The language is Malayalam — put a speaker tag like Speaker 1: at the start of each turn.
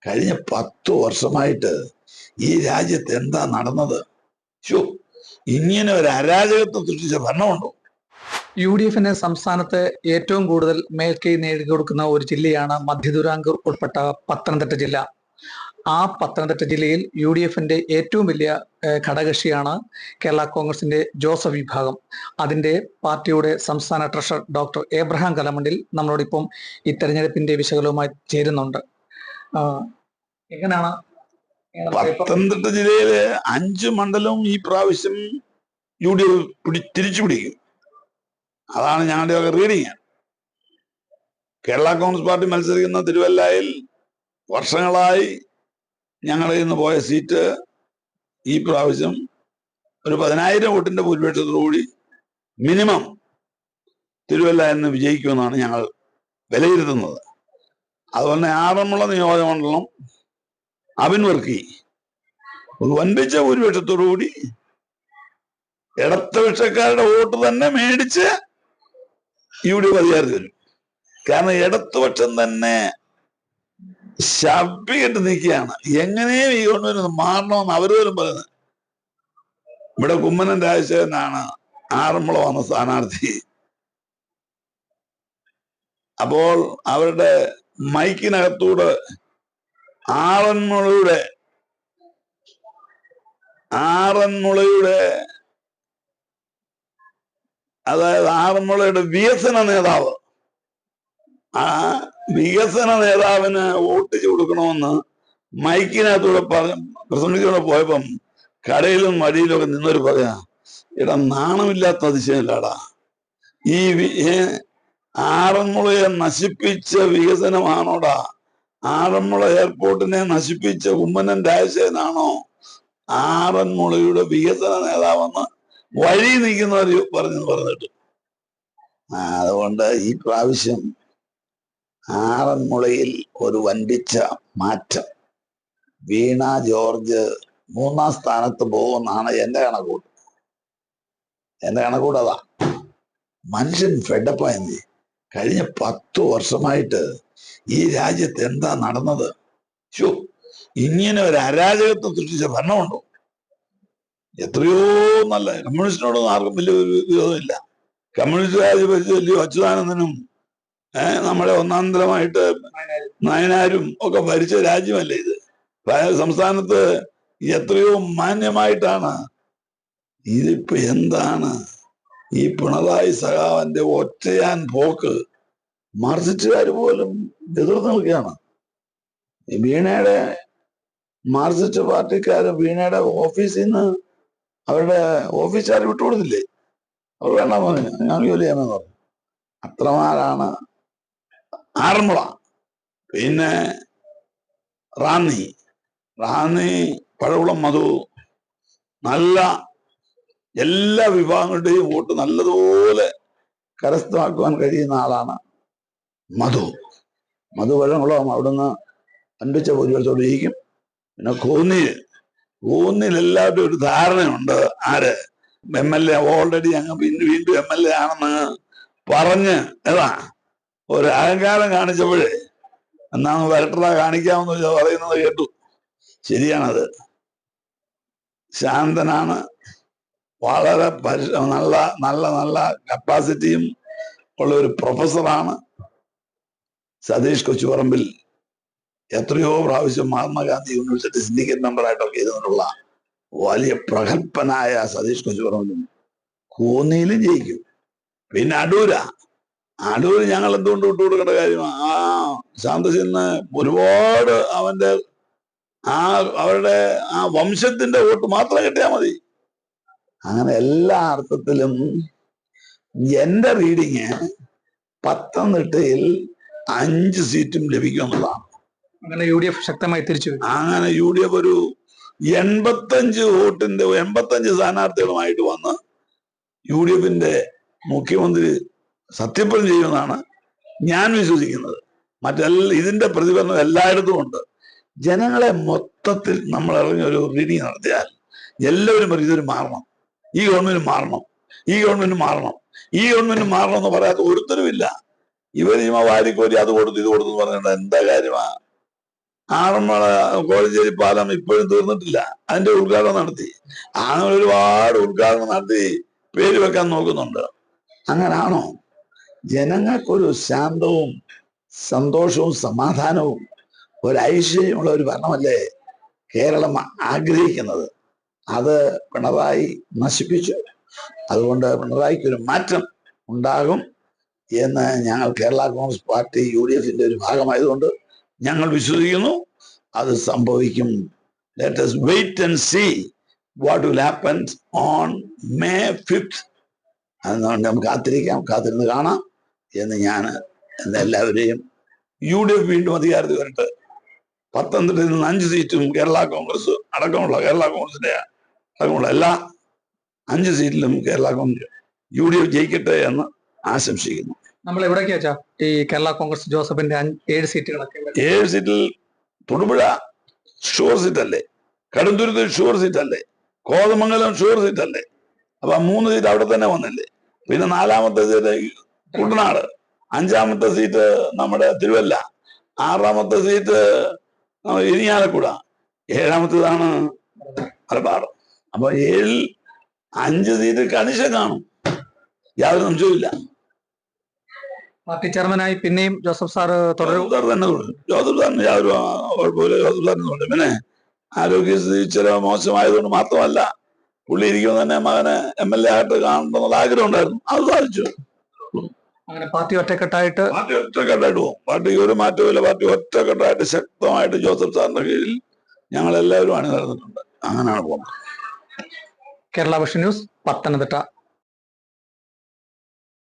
Speaker 1: കഴിഞ്ഞ 10 വർഷമായിട്ട് ഈ രാജ്യത്ത് എന്താ നടന്നത്? ശോ, ഇങ്ങനെ ഒരു അരാജകത്വം സൃഷ്ടിച്ച ഭരണമുണ്ടോ?
Speaker 2: UDFന് സംസ്ഥാനത്ത് ഏറ്റവും കൂടുതൽ മേൽക്കൈ നേടിക്കൊടുക്കുന്ന ഒരു ജില്ലയാണ് മധ്യദുരാങ്കൂർ ഉൾപ്പെട്ട പത്തനംതിട്ട ജില്ല. ആ പത്തനംതിട്ട ജില്ലയിൽ UDFന്റെ ഏറ്റവും വലിയ ഘടകകക്ഷിയാണ് കേരള കോൺഗ്രസിന്റെ ജോസഫ് വിഭാഗം. അതിന്റെ പാർട്ടിയുടെ സംസ്ഥാന ട്രഷറർ ഡോക്ടർ എബ്രഹാം കലമണ്ണിൽ നമ്മളോടിപ്പം ഈ തെരഞ്ഞെടുപ്പിന്റെ വിശകലനവുമായി ചേരുന്നുണ്ട്. എങ്ങനെയാണ്
Speaker 1: പത്തനംതിട്ട ജില്ലയിലെ 5 മണ്ഡലവും ഈ പ്രാവശ്യം UDF തിരിച്ചു പിടിക്കും. അതാണ് ഞങ്ങളുടെ റീഡിങ്. കേരള കോൺഗ്രസ് പാർട്ടി മത്സരിക്കുന്ന തിരുവല്ലയിൽ വർഷങ്ങളായി ഞങ്ങളിൽ നിന്ന് പോയ സീറ്റ് ഈ പ്രാവശ്യം ഒരു 10,000 വോട്ടിന്റെ ഭൂരിപക്ഷത്തോടുകൂടി മിനിമം തിരുവല്ല എന്ന് വിജയിക്കുമെന്നാണ് ഞങ്ങൾ വിലയിരുത്തുന്നത്. അതുപോലെ തന്നെ ആറന്മുള നിയോജകമണ്ഡലം അബിൻ വർക്കി ഒരു വൻപിച്ച ഭൂരിപക്ഷത്തോടുകൂടി ഇടതുപക്ഷക്കാരുടെ വോട്ട് തന്നെ മേടിച്ച് UDF അധികാരത്തിൽ വരും. കാരണം ഇടതുപക്ഷം തന്നെ ശബ്ദിട്ട് നിൽക്കുകയാണ്. എങ്ങനെയും ഈ ഗവൺമെന്റ് മാറണമെന്ന് അവർ പോലും പറയുന്നത്. ഇവിടെ കുമ്മനം രാജശേഖരനാണ് ആറന്മുള വന്ന സ്ഥാനാർത്ഥി. അപ്പോൾ അവരുടെ മൈക്കിനകത്തൂടെ ആറന്മുളയുടെ അതായത് ആറന്മുളയുടെ വികസന നേതാവ്, ആ വികസന നേതാവിന് വോട്ട് കൊടുക്കണമെന്ന് മൈക്കിനകത്തൂടെ പ്രസംഗിച്ചൂടെ പോയപ്പം കടയിലും വഴിയിലും ഒക്കെ നിന്നൊരു പറയാ, എടാ നാണമില്ലാത്ത അതിശയമില്ലാടാ, ഈ ആറന്മുളയെ നശിപ്പിച്ച വികസനമാണോടാ? ആറന്മുള എയർപോർട്ടിനെ നശിപ്പിച്ച കുമ്മനം രാജശേഖരനാണോ ആറന്മുളയുടെ വികസന നേതാവെന്ന് വഴി നിൽക്കുന്നവർ പറഞ്ഞിട്ട്. അതുകൊണ്ട് ഈ പ്രാവശ്യം ആറന്മുളയിൽ ഒരു വൻപിച്ച മാറ്റം. വീണ ജോർജ് 3-ാം സ്ഥാനത്ത് പോകുമെന്നാണ് എന്റെ കണക്കൂട്ട്. അതാ. മനുഷ്യൻ ഫെഡപ്പായി. കഴിഞ്ഞ 10 വർഷമായിട്ട് ഈ രാജ്യത്ത് എന്താ നടന്നത്? ശോ, ഇങ്ങനെ ഒരു അരാജകത്വം സൃഷ്ടിച്ച ഭരണമുണ്ടോ? എത്രയോ നല്ല കമ്മ്യൂണിസ്റ്റിനോടൊന്നും ആർക്കും വലിയ വിരോധമില്ല. കമ്മ്യൂണിസ്റ്റ് രാജ്യം ഭരിച്ചല്ലോ അച്യുതാനന്ദനും നമ്മുടെ ഒന്നാന്തരമായിട്ട് നായനാരും ഒക്കെ ഭരിച്ച രാജ്യമല്ലേ ഇത്. സംസ്ഥാനത്ത് എത്രയോ മാന്യമായിട്ടാണ്. ഇതിപ്പോ എന്താണ് ഈ പിണറായി സഖാവിന്റെ ഒറ്റയാൻ പോക്ക്? മാർക്സിസ്റ്റുകാർ പോലും എതിർത്ത് നിൽക്കുകയാണ്. വീണയുടെ മാർക്സിസ്റ്റ് പാർട്ടിക്കാര് വീണയുടെ ഓഫീസിൽ നിന്ന് അവരുടെ ഓഫീസുകാർ വിട്ടുകൊടുത്തില്ലേ? അവർ വേണ്ട പറഞ്ഞു, ഞാൻ ജോലി ചെയ്യാമെന്ന് പറഞ്ഞു. അത്രമാരാണ് ആറന്മുള. പിന്നെ റാന്നി പഴകുളം മധു, നല്ല എല്ലാ വിഭാഗങ്ങളുടെയും വോട്ട് നല്ലതുപോലെ കരസ്ഥമാക്കുവാൻ കഴിയുന്ന ആളാണ് മധു പഴകുളം. അവിടുന്ന് വൻപിച്ച ഭൂരിപക്ഷത്തോടെ ജയിക്കും. പിന്നെ കോന്നിയിൽ എല്ലാവരുടെയും ഒരു ധാരണയുണ്ട്, ആര് MLA ഓൾറെഡി ഞങ്ങൾ വീണ്ടും MLA ആണെന്ന് പറഞ്ഞ് ഒരു അഹങ്കാരം കാണിച്ചപ്പോഴേ എന്നാന്ന് വരട്ടറ കാണിക്കാമെന്ന് പറയുന്നത് കേട്ടു. ശരിയാണത്. ശാന്തനാണ്, വളരെ നല്ല നല്ല നല്ല കപ്പാസിറ്റിയും ഉള്ള ഒരു പ്രൊഫസറാണ്. സതീഷ് കൊച്ചുപറമ്പിൽ എത്രയോ പ്രാവശ്യം മഹാത്മാഗാന്ധി യൂണിവേഴ്സിറ്റി സിൻഡിക്കേറ്റ് മെമ്പറായിട്ടൊക്കെ ഇരുന്നിട്ടുള്ള വലിയ പ്രഗത്ഭനായ സതീഷ് കൊച്ചുപറമ്പിലും കോന്നിയിലും ജയിക്കും. പിന്നെ അടൂര് ഞങ്ങൾ എന്തുകൊണ്ട് വിട്ടുകൊടുക്കേണ്ട കാര്യമാണ്? ശാന്തശീലന് ഒരുപാട് അവരുടെ വംശത്തിന്റെ വോട്ട് മാത്രം കിട്ടിയാൽ മതി. അങ്ങനെ എല്ലാ അർത്ഥത്തിലും എന്റെ റീഡിങ് പത്തനംതിട്ടയിൽ 5 സീറ്റും ലഭിക്കുമെന്നുള്ളതാണ്.
Speaker 2: അങ്ങനെ UDF ശക്തമായി തിരിച്ചു.
Speaker 1: അങ്ങനെ UDF ഒരു 85 സ്ഥാനാർത്ഥികളുമായിട്ട് വന്ന് UDFന്റെ മുഖ്യമന്ത്രി സത്യപ്രതിജ്ഞ ചെയ്യുമെന്നാണ് ഞാൻ വിശ്വസിക്കുന്നത്. ഇതിന്റെ പ്രതിഫലനം എല്ലായിടത്തും ഉണ്ട്. ജനങ്ങളെ മൊത്തത്തിൽ നമ്മൾ ഇറങ്ങിയൊരു റീഡിങ് നടത്തിയാൽ എല്ലാവരും പറയും ഇതൊരു മാറണം, ഈ ഗവൺമെന്റ് മാറണം എന്ന് പറയാത്ത ഒരുത്തരുമില്ല. ഇവർ വാരിക്കോരി അത് കൊടുത്തു ഇത് കൊടുത്തു എന്ന് പറഞ്ഞിട്ട് എന്താ കാര്യമാ? ആറന്മുള കോഴഞ്ചേരി പാലം ഇപ്പോഴും തീർന്നിട്ടില്ല. അതിന്റെ ഉദ്ഘാടനം നടത്തി. അങ്ങനെ ഒരുപാട് ഉദ്ഘാടനം നടത്തി പേര് വെക്കാൻ നോക്കുന്നുണ്ട്. അങ്ങനാണോ? ജനങ്ങൾക്കൊരു ശാന്തവും സന്തോഷവും സമാധാനവും ഒരു ഐശ്വര്യമുള്ള ഒരു ഭരണമല്ലേ കേരളം ആഗ്രഹിക്കുന്നത്. അത് പിണറായി നശിപ്പിച്ചു. അതുകൊണ്ട് പിണറായിക്ക് ഒരു മാറ്റം ഉണ്ടാകും എന്ന് ഞങ്ങൾ കേരള കോൺഗ്രസ് പാർട്ടി UDFന്റെ ഒരു ഭാഗമായതുകൊണ്ട് ഞങ്ങൾ വിശ്വസിക്കുന്നു. അത് സംഭവിക്കും. Let us wait and see what will happen on May 5th. അതുകൊണ്ട് നമുക്ക് കാത്തിരുന്ന് കാണാം എന്ന് ഞാൻ എല്ലാവരെയും UDF വീണ്ടും അധികാരത്തിൽ വരട്ടെ. പത്തനംതിട്ടയിൽ നിന്ന് 5 സീറ്റും കേരള കോൺഗ്രസ് അടക്കമുള്ള കേരള കോൺഗ്രസിന്റെ അടക്കമുള്ള എല്ലാ 5 സീറ്റിലും കേരള കോൺഗ്രസ് UDF ജയിക്കട്ടെ എന്ന് ആശംസിക്കുന്നു.
Speaker 2: നമ്മൾ എവിടേക്കാ വെച്ചാ ഈ കേരള കോൺഗ്രസ് ജോസഫിന്റെ 7 സീറ്റുകളൊക്കെ?
Speaker 1: 7 സീറ്റിൽ തൊടുപുഴ ഷുവർ സീറ്റ് അല്ലേ, കടുത്തുരുത്ത് ഷുവർ സീറ്റ് അല്ലേ, കോതമംഗലം ഷുവർ സീറ്റ് അല്ലേ? അപ്പൊ 3 സീറ്റ് അവിടെ തന്നെ വന്നില്ലേ. പിന്നെ 4ാമത്തെ സീറ്റ് കുട്ടനാട്, 5ാമത്തെ സീറ്റ് നമ്മുടെ തിരുവല്ല, 6ാമത്തെ സീറ്റ് ഇരിങ്ങാലക്കുട, 7ാമത്തേതാണ് മലബാർ. അപ്പൊ 7ൽ 5 സീറ്റ് കണിശ കാണും, യാതൊരു സംശയവുമില്ല.
Speaker 2: പാർട്ടി ചെയർമാനായി പിന്നെയും ജോസഫ് സാറ് തുടരും.
Speaker 1: ജോസഫ് സാറിന് യാതൊരു കുഴപ്പമില്ല. ജോസഫ് സാറിന് പിന്നെ ആരോഗ്യസ്ഥിതി ചില മോശമായതുകൊണ്ട് മാത്രമല്ല, പുള്ളി ഇരിക്കുമ്പോൾ തന്നെ മകനെ MLA ആയിട്ട് കാണണമെന്നുള്ള ആഗ്രഹം ഉണ്ടായിരുന്നു. അത് സാധിച്ചു.
Speaker 2: അങ്ങനെ പാർട്ടി ഒറ്റക്കെട്ടായിട്ട്
Speaker 1: പോകും. പാർട്ടിക്ക് ഒരു മാറ്റവുമില്ല. പാർട്ടി ഒറ്റക്കെട്ടായിട്ട് ശക്തമായിട്ട് ജോസഫ് സാറിന്റെ കീഴിൽ ഞങ്ങൾ എല്ലാവരും അണിനിരന്നിട്ടുണ്ട്. അങ്ങനെയാണ് പോകുന്നത്.
Speaker 2: Kerala vision news, Pathanamthitta.